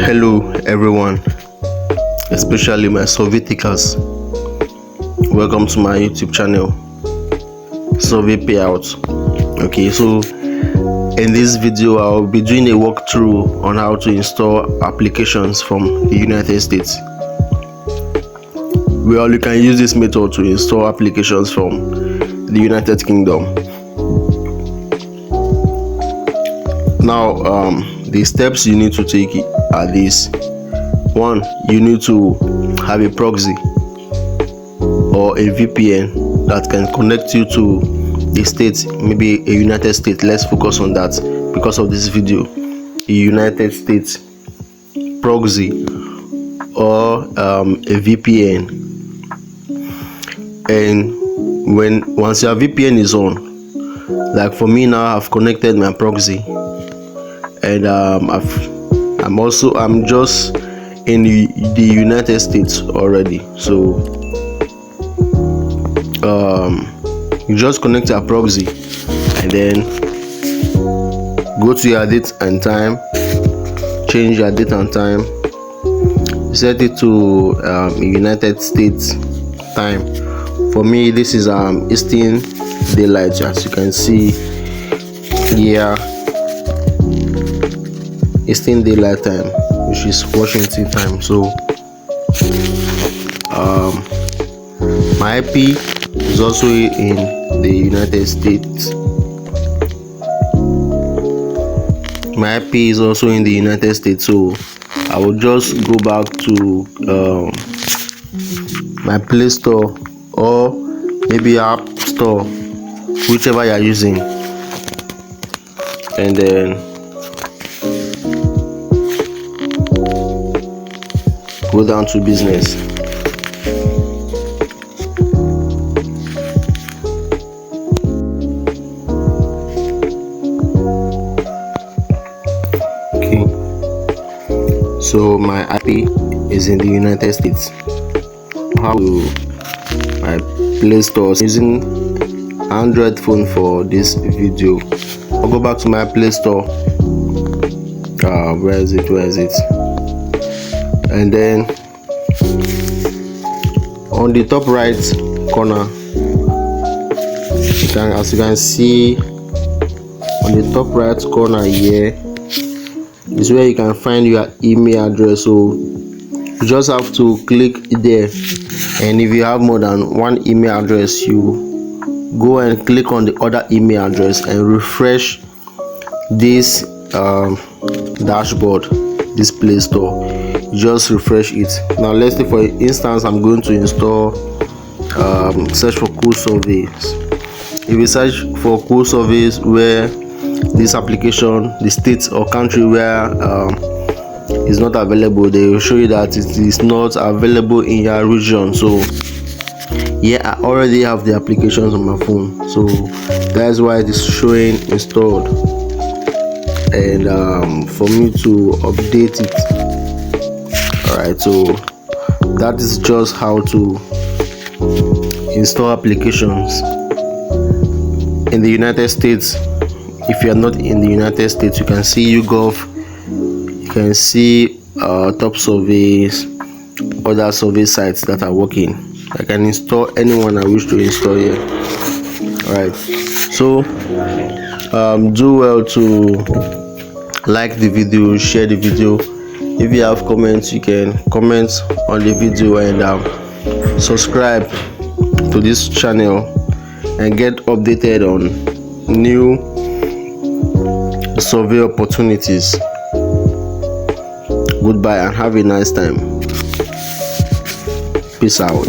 Hello everyone, especially my Sovieticals. Welcome to my YouTube channel, Survey Payout. Okay, so in this video I'll be doing a walkthrough on how to install applications from the United States. Well, you can use this method to install applications from the United Kingdom. Now, the steps you need to take are these. One, you need to have a proxy or a VPN that can connect you to the state, maybe a United States. Let's focus on that because of this video. A United States proxy or a VPN. And once your VPN is on, like for me now, I've connected my proxy, and I'm just in the United States already. So you just connect your proxy and then go to your date and time, change your date and time, set it to United States time. For me, this is Eastern Daylight, as you can see here. Eastern Daylight Time, which is Washington time. So my IP is also in the United States. My IP is also in the United States. So I will just go back to my Play Store or maybe App Store, whichever you are using, and then go down to business. Okay, so my IP is in the United States. How to my Play Store using Android phone for this video. I'll go back to my Play Store. Where is it? And then on the top right corner, as you can see on the top right corner here is where you can find your email address. So you just have to click there, and if you have more than one email address, you go and click on the other email address and refresh this dashboard, this Play Store. Just refresh it. Now let's say for instance I'm going to install search for cool surveys. If you search for cool surveys where this application, the state or country where is not available, they will show you that it is not available in your region. So yeah, I already have the applications on my phone, so that's why it is showing installed, and for me to update it. Alright, so that is just how to install applications in the United States. If you are not in the United States, you can see YouGov, you can see top surveys, other survey sites that are working. I can install anyone I wish to install here. Alright, so do well to like the video, share the video. If you have comments, you can comment on the video, and subscribe to this channel and get updated on new survey opportunities. Goodbye and have a nice time. Peace out.